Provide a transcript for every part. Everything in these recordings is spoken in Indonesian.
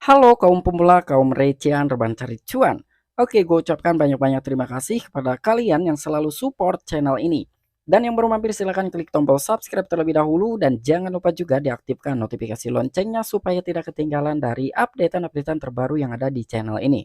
Halo kaum pemula, kaum recehan, rebahan cari cuan. Oke, gue ucapkan banyak-banyak terima kasih kepada kalian yang selalu support channel ini. Dan yang baru mampir silahkan klik tombol subscribe terlebih dahulu dan jangan lupa juga diaktifkan notifikasi loncengnya supaya tidak ketinggalan dari updatean-updatean terbaru yang ada di channel ini.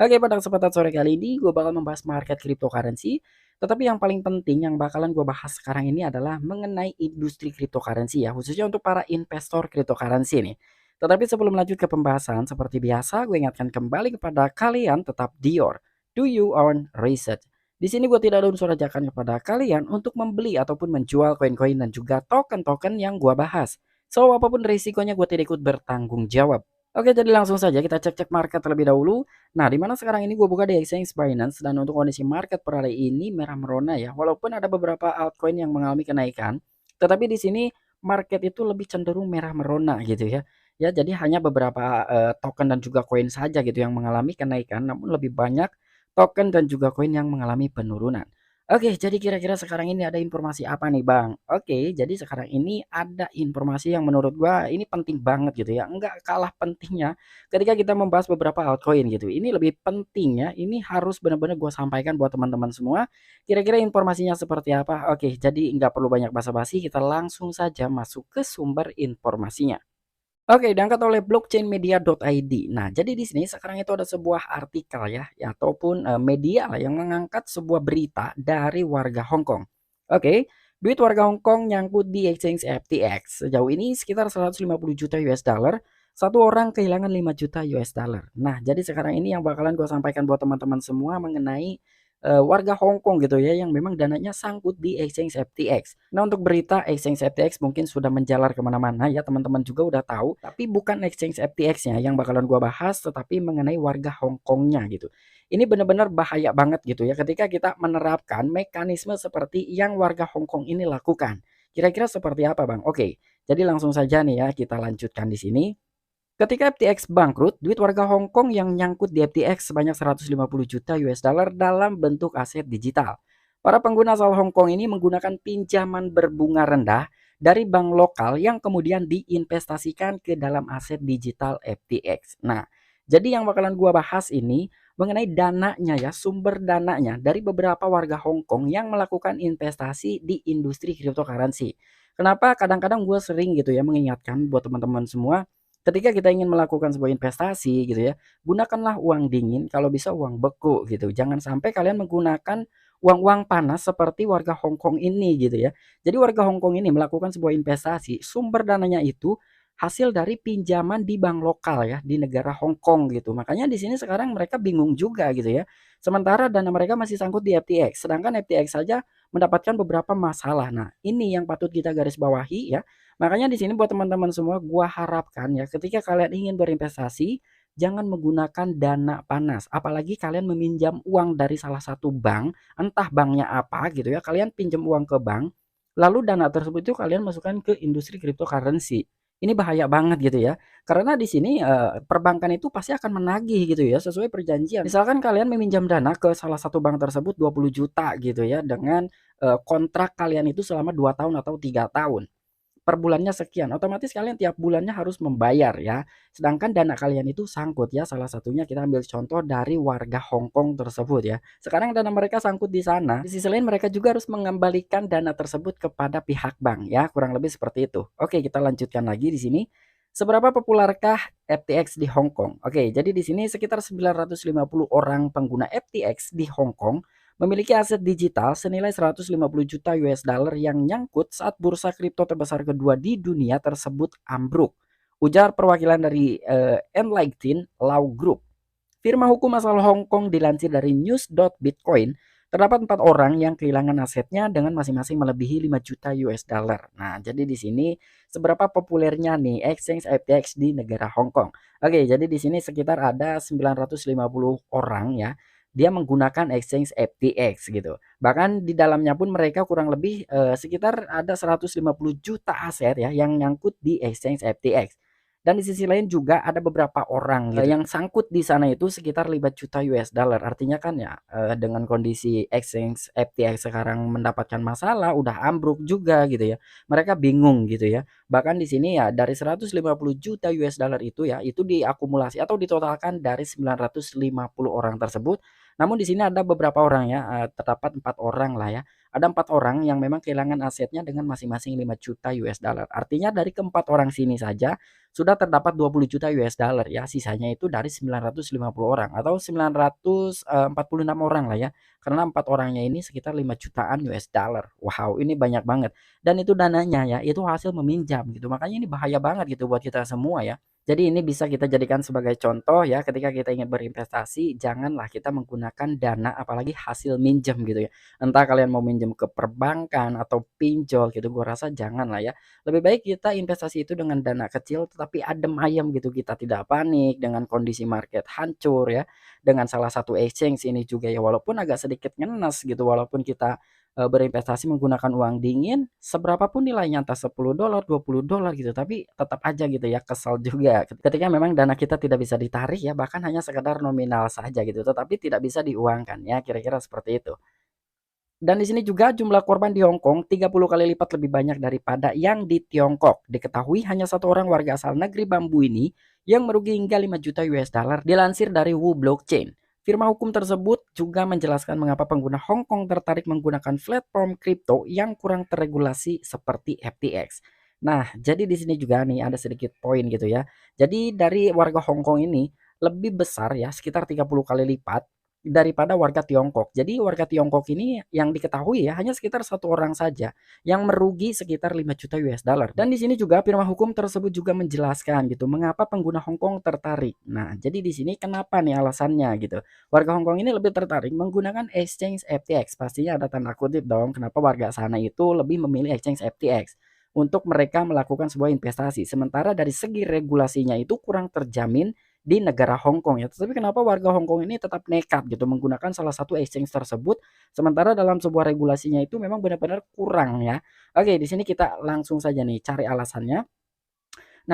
Oke, pada kesempatan sore kali ini gue bakal membahas market cryptocurrency. Tetapi yang paling penting yang bakalan gue bahas sekarang ini adalah mengenai industri cryptocurrency ya, khususnya untuk para investor cryptocurrency nih. Tetapi sebelum lanjut ke pembahasan, seperti biasa gue ingatkan kembali kepada kalian tetap Dior. Do you own research? Di sini gue tidak ada unsur ajakan kepada kalian untuk membeli ataupun menjual koin-koin dan juga token-token yang gue bahas. So, apapun risikonya gue tidak ikut bertanggung jawab. Oke, jadi langsung saja kita cek-cek market terlebih dahulu. Nah, di mana sekarang ini gue buka di exchange Binance dan untuk kondisi market per hari ini merah merona ya. Walaupun ada beberapa altcoin yang mengalami kenaikan, tetapi di sini market itu lebih cenderung merah merona gitu ya. Ya, jadi hanya beberapa, token dan juga koin saja gitu yang mengalami kenaikan, namun lebih banyak token dan juga koin yang mengalami penurunan. Oke, jadi kira-kira sekarang ini ada informasi apa nih, Bang? Oke, jadi sekarang ini ada informasi yang menurut gua ini penting banget gitu ya, enggak kalah pentingnya ketika kita membahas beberapa altcoin gitu. Ini lebih pentingnya, ini harus benar-benar gua sampaikan buat teman-teman semua. Kira-kira informasinya seperti apa? Oke, jadi nggak perlu banyak basa-basi, kita langsung saja masuk ke sumber informasinya. Oke, diangkat oleh blockchainmedia.id. Nah, jadi di sini sekarang itu ada sebuah artikel ya ataupun, media lah yang mengangkat sebuah berita dari warga Hong Kong. Oke, duit warga Hong Kong nyangkut di exchange FTX. Sejauh ini sekitar 150 juta US dollar, satu orang kehilangan 5 juta US dollar. Nah, jadi sekarang ini yang bakalan gue sampaikan buat teman-teman semua mengenai warga Hong Kong gitu ya yang memang dananya sangkut di exchange FTX. Nah, untuk berita exchange FTX mungkin sudah menjalar kemana-mana ya, teman-teman juga udah tahu, tapi bukan exchange FTX-nya yang bakalan gua bahas, tetapi mengenai warga Hong Kongnya gitu. Ini benar-benar bahaya banget gitu ya ketika kita menerapkan mekanisme seperti yang warga Hong Kong ini lakukan. Kira-kira seperti apa, Bang? Oke, jadi langsung saja nih ya kita lanjutkan di sini. Ketika FTX bangkrut, duit warga Hong Kong yang nyangkut di FTX sebanyak 150 juta US dollar dalam bentuk aset digital. Para pengguna asal Hong Kong ini menggunakan pinjaman berbunga rendah dari bank lokal yang kemudian diinvestasikan ke dalam aset digital FTX. Nah, jadi yang bakalan gua bahas ini mengenai dananya ya, sumber dananya dari beberapa warga Hong Kong yang melakukan investasi di industri cryptocurrency. Kenapa kadang-kadang gue sering gitu ya mengingatkan buat teman-teman semua. Ketika kita ingin melakukan sebuah investasi gitu ya, gunakanlah uang dingin, kalau bisa uang beku gitu. Jangan sampai kalian menggunakan uang-uang panas seperti warga Hong Kong ini gitu ya. Jadi warga Hong Kong ini melakukan sebuah investasi, sumber dananya itu hasil dari pinjaman di bank lokal ya di negara Hong Kong gitu. Makanya di sini sekarang mereka bingung juga gitu ya. Sementara dana mereka masih sangkut di FTX, sedangkan FTX saja mendapatkan beberapa masalah. Nah, ini yang patut kita garis bawahi ya. Makanya di sini buat teman-teman semua gua harapkan ya ketika kalian ingin berinvestasi jangan menggunakan dana panas. Apalagi kalian meminjam uang dari salah satu bank, entah banknya apa gitu ya. Kalian pinjam uang ke bank, lalu dana tersebut itu kalian masukkan ke industri cryptocurrency. Ini bahaya banget gitu ya. Karena di sini perbankan itu pasti akan menagih gitu ya sesuai perjanjian. Misalkan kalian meminjam dana ke salah satu bank tersebut 20 juta gitu ya dengan kontrak kalian itu selama 2 tahun atau 3 tahun per bulannya sekian, otomatis kalian tiap bulannya harus membayar ya. Sedangkan dana kalian itu sangkut ya, salah satunya kita ambil contoh dari warga Hong Kong tersebut ya. Sekarang dana mereka sangkut di sana, di sisi lain mereka juga harus mengembalikan dana tersebut kepada pihak bank ya, kurang lebih seperti itu. Oke, kita lanjutkan lagi di sini. Seberapa populerkah FTX di Hong Kong? Oke, jadi di sini sekitar 950 orang pengguna FTX di Hong Kong memiliki aset digital senilai 150 juta US dollar yang nyangkut saat bursa kripto terbesar kedua di dunia tersebut ambruk. Ujar perwakilan dari Enlighten Law Group. Firma hukum asal Hong Kong dilansir dari news.bitcoin, terdapat 4 orang yang kehilangan asetnya dengan masing-masing melebihi 5 juta US dollar. Nah, jadi di sini seberapa populernya nih exchange FTX di negara Hong Kong. Oke, jadi di sini sekitar ada 950 orang ya dia menggunakan exchange FTX gitu. Bahkan di dalamnya pun mereka kurang lebih sekitar ada 150 juta aset ya yang nyangkut di exchange FTX. Dan di sisi lain juga ada beberapa orang gitu yang sangkut di sana itu sekitar 5 juta US dollar. Artinya kan ya, dengan kondisi exchange FTX sekarang mendapatkan masalah, udah ambruk juga gitu ya. Mereka bingung gitu ya. Bahkan di sini ya dari 150 juta US dollar itu ya, itu diakumulasi atau ditotalkan dari 950 orang tersebut. Namun di sini ada beberapa orang ya, terdapat 4 orang lah ya. Ada 4 orang yang memang kehilangan asetnya dengan masing-masing 5 juta US dollar. Artinya dari keempat orang sini saja sudah terdapat 20 juta US dollar ya, sisanya itu dari 950 orang atau 946 orang lah ya, karena 4 orangnya ini sekitar 5 jutaan US dollar. Wow, ini banyak banget, dan itu dananya ya, itu hasil meminjam gitu, makanya ini bahaya banget gitu buat kita semua ya. Jadi ini bisa kita jadikan sebagai contoh ya, ketika kita ingin berinvestasi, janganlah kita menggunakan dana apalagi hasil minjem gitu ya. Entah kalian mau minjem ke perbankan atau pinjol gitu, gua rasa jangan lah ya. Lebih baik kita investasi itu dengan dana kecil tetapi adem ayem gitu, kita tidak panik dengan kondisi market hancur ya, dengan salah satu exchange ini juga ya, walaupun agak sedikit ngenes gitu, walaupun kita, berinvestasi menggunakan uang dingin, seberapa pun nilainya entah $10, $20 gitu, tapi tetap aja gitu ya, kesel juga ketika memang dana kita tidak bisa ditarik ya, bahkan hanya sekedar nominal saja gitu, tetapi tidak bisa diuangkan ya, kira-kira seperti itu. Dan di sini juga jumlah korban di Hong Kong 30 kali lipat lebih banyak daripada yang di Tiongkok. Diketahui hanya satu orang warga asal negeri Bambu ini yang merugi hingga 5 juta US dollar dilansir dari Wu Blockchain. Firma hukum tersebut juga menjelaskan mengapa pengguna Hong Kong tertarik menggunakan platform kripto yang kurang terregulasi seperti FTX. Nah, jadi di sini juga nih ada sedikit poin gitu ya. Jadi dari warga Hong Kong ini lebih besar ya, sekitar 30 kali lipat daripada warga Tiongkok. Jadi warga Tiongkok ini yang diketahui ya hanya sekitar satu orang saja yang merugi sekitar 5 juta US dollar. Dan di sini juga firma hukum tersebut juga menjelaskan gitu mengapa pengguna Hong Kong tertarik. Nah, jadi di sini kenapa nih alasannya gitu. Warga Hong Kong ini lebih tertarik menggunakan exchange FTX. Pastinya ada tanda kutip dong kenapa warga sana itu lebih memilih exchange FTX untuk mereka melakukan sebuah investasi. Sementara dari segi regulasinya itu kurang terjamin di negara Hong Kong ya. Tapi kenapa warga Hong Kong ini tetap nekat gitu menggunakan salah satu exchange tersebut, sementara dalam sebuah regulasinya itu memang benar-benar kurang ya. Oke, di sini kita langsung saja nih cari alasannya.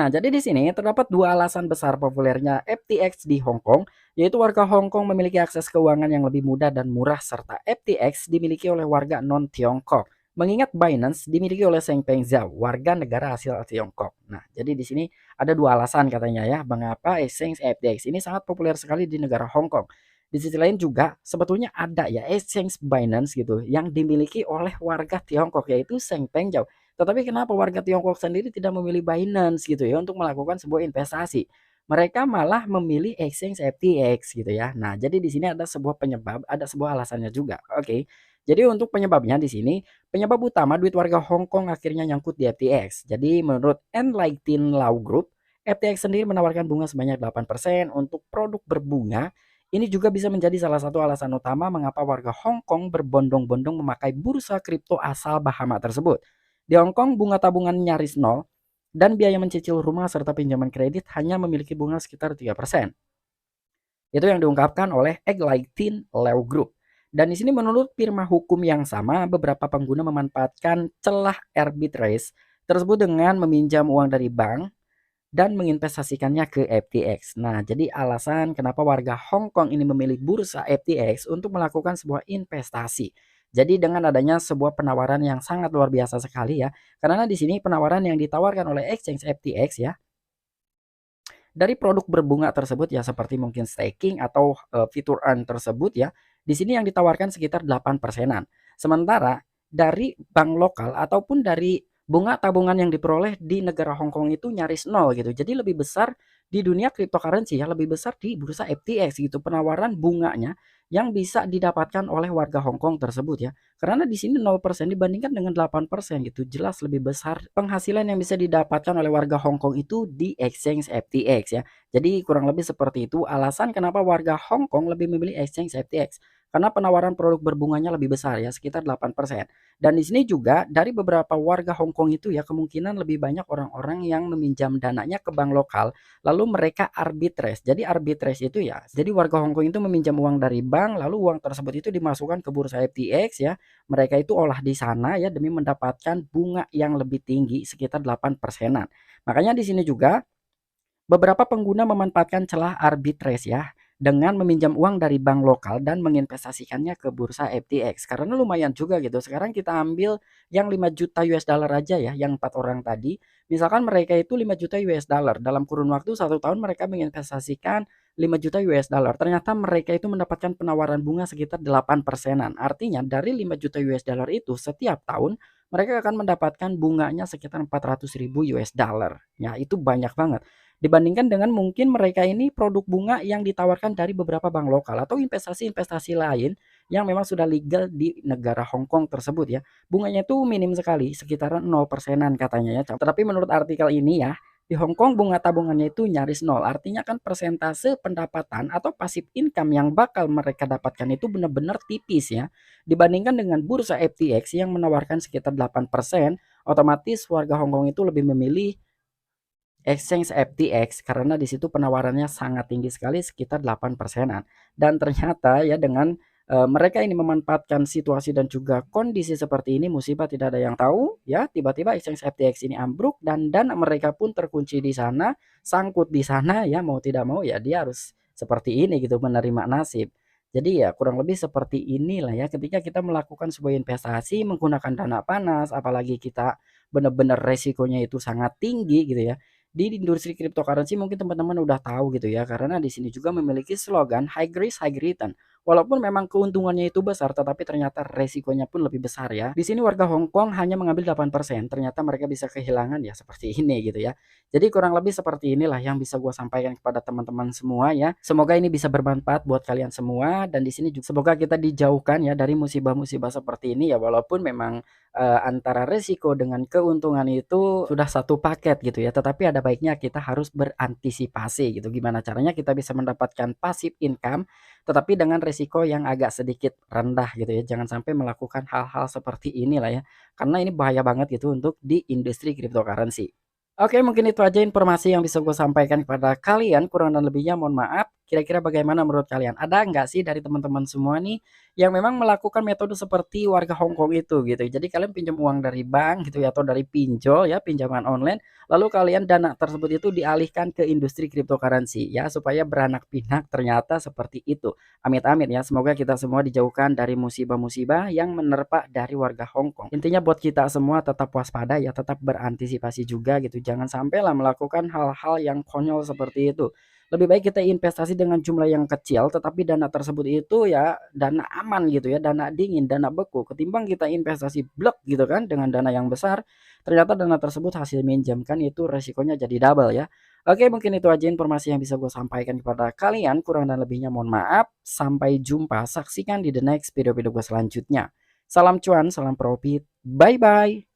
Nah, jadi di sini terdapat dua alasan besar populernya FTX di Hong Kong, yaitu warga Hong Kong memiliki akses keuangan yang lebih mudah dan murah serta FTX dimiliki oleh warga non-Tiongkok. Mengingat Binance dimiliki oleh Cheng Peng Zhao, warga negara asal Tiongkok. Nah, jadi di sini ada dua alasan katanya ya, mengapa exchange FTX ini sangat populer sekali di negara Hong Kong. Di sisi lain juga sebetulnya ada ya exchange Binance gitu yang dimiliki oleh warga Tiongkok yaitu Cheng Peng Zhao. Tetapi kenapa warga Tiongkok sendiri tidak memilih Binance gitu ya untuk melakukan sebuah investasi? Mereka malah memilih exchange FTX gitu ya. Nah, jadi di sini ada sebuah penyebab, ada sebuah alasannya juga. Oke. Jadi untuk penyebabnya di sini, penyebab utama duit warga Hong Kong akhirnya nyangkut di FTX. Jadi menurut Enlighten Law Group, FTX sendiri menawarkan bunga sebanyak 8% untuk produk berbunga. Ini juga bisa menjadi salah satu alasan utama mengapa warga Hong Kong berbondong-bondong memakai bursa kripto asal Bahama tersebut. Di Hong Kong, bunga tabungan nyaris nol dan biaya mencicil rumah serta pinjaman kredit hanya memiliki bunga sekitar 3%. Itu yang diungkapkan oleh Enlighten Law Group. Dan di sini menurut firma hukum yang sama, beberapa pengguna memanfaatkan celah arbitrage tersebut dengan meminjam uang dari bank dan menginvestasikannya ke FTX. Nah, jadi alasan kenapa warga Hong Kong ini memilih bursa FTX untuk melakukan sebuah investasi. Jadi dengan adanya sebuah penawaran yang sangat luar biasa sekali ya. Karena di sini penawaran yang ditawarkan oleh exchange FTX ya dari produk berbunga tersebut ya seperti mungkin staking atau fitur earn tersebut ya. Di sini yang ditawarkan sekitar 8%-an. Sementara dari bank lokal ataupun dari bunga tabungan yang diperoleh di negara Hong Kong itu nyaris nol gitu. Jadi lebih besar di dunia cryptocurrency ya, lebih besar di bursa FTX gitu penawaran bunganya yang bisa didapatkan oleh warga Hong Kong tersebut ya. Karena di sini 0% dibandingkan dengan 8% gitu. Jelas lebih besar penghasilan yang bisa didapatkan oleh warga Hong Kong itu di exchange FTX ya. Jadi kurang lebih seperti itu alasan kenapa warga Hong Kong lebih memilih exchange FTX. Karena penawaran produk berbunganya lebih besar ya, sekitar 8%. Dan di sini juga dari beberapa warga Hong Kong itu ya kemungkinan lebih banyak orang-orang yang meminjam dananya ke bank lokal lalu mereka arbitrage. Jadi arbitrage itu ya, jadi warga Hong Kong itu meminjam uang dari bank lalu uang tersebut itu dimasukkan ke bursa FTX ya. Mereka itu olah di sana ya demi mendapatkan bunga yang lebih tinggi sekitar 8%-an. Makanya di sini juga Beberapa pengguna memanfaatkan celah arbitrage ya, dengan meminjam uang dari bank lokal dan menginvestasikannya ke bursa FTX. Karena lumayan juga gitu. Sekarang kita ambil yang 5 juta US dollar aja ya, yang 4 orang tadi. Misalkan mereka itu 5 juta US dollar. Dalam kurun waktu 1 tahun mereka menginvestasikan 5 juta US dollar. Ternyata mereka itu mendapatkan penawaran bunga sekitar 8 persenan. Artinya dari 5 juta US dollar itu setiap tahun mereka akan mendapatkan bunganya sekitar 400 ribu US dollar. Ya, itu banyak banget. Dibandingkan dengan mungkin mereka ini produk bunga yang ditawarkan dari beberapa bank lokal atau investasi-investasi lain yang memang sudah legal di negara Hong Kong tersebut ya. Bunganya itu minim sekali, sekitaran 0 persenan katanya ya. Tetapi menurut artikel ini ya, di Hong Kong bunga tabungannya itu nyaris nol. Artinya kan persentase pendapatan atau passive income yang bakal mereka dapatkan itu benar-benar tipis ya. Dibandingkan dengan bursa FTX yang menawarkan sekitar 8%, otomatis warga Hong Kong itu lebih memilih exchange FTX karena di situ penawarannya sangat tinggi sekali sekitar 8 persenan. Dan ternyata ya dengan mereka ini memanfaatkan situasi dan juga kondisi seperti ini, musibah tidak ada yang tahu ya, tiba-tiba exchange FTX ini ambruk dan dana mereka pun terkunci di sana, sangkut di sana ya, mau tidak mau ya dia harus seperti ini gitu menerima nasib. Jadi ya kurang lebih seperti inilah ya ketika kita melakukan sebuah investasi menggunakan dana panas, apalagi kita benar-benar resikonya itu sangat tinggi gitu ya. Di industri cryptocurrency mungkin teman-teman udah tahu gitu ya, karena di sini juga memiliki slogan high risk high return. Walaupun memang keuntungannya itu besar, tetapi ternyata resikonya pun lebih besar ya. Di sini warga Hong Kong hanya mengambil 8%, ternyata mereka bisa kehilangan ya seperti ini gitu ya. Jadi kurang lebih seperti inilah yang bisa gue sampaikan kepada teman-teman semua ya. Semoga ini bisa bermanfaat buat kalian semua dan di sini juga semoga kita dijauhkan ya dari musibah-musibah seperti ini ya, walaupun memang antara resiko dengan keuntungan itu sudah satu paket gitu ya, tetapi ada baiknya kita harus berantisipasi gitu. Gimana caranya kita bisa mendapatkan passive income, tetapi dengan resiko yang agak sedikit rendah gitu ya. Jangan sampai melakukan hal-hal seperti inilah ya, karena ini bahaya banget gitu untuk di industri cryptocurrency. Oke, mungkin itu aja informasi yang bisa gue sampaikan kepada kalian, kurang dan lebihnya mohon maaf. Kira-kira bagaimana menurut kalian? Ada nggak sih dari teman-teman semua nih yang memang melakukan metode seperti warga Hong Kong itu gitu? Jadi kalian pinjam uang dari bank gitu ya atau dari pinjol ya, pinjaman online, lalu kalian dana tersebut itu dialihkan ke industri cryptocurrency ya supaya beranak pinak ternyata seperti itu. Amit-amit ya, semoga kita semua dijauhkan dari musibah-musibah yang menerpa dari warga Hong Kong. Intinya buat kita semua tetap waspada ya, tetap berantisipasi juga gitu. Jangan sampailah melakukan hal-hal yang konyol seperti itu. Lebih baik kita investasi dengan jumlah yang kecil, tetapi dana tersebut itu ya dana aman gitu ya, dana dingin, dana beku. Ketimbang kita investasi blek gitu kan dengan dana yang besar, ternyata dana tersebut hasil minjamkan itu resikonya jadi double ya. Oke, mungkin itu aja informasi yang bisa gue sampaikan kepada kalian. Kurang dan lebihnya mohon maaf. Sampai jumpa. Saksikan di the next video-video gue selanjutnya. Salam cuan, salam profit. Bye-bye.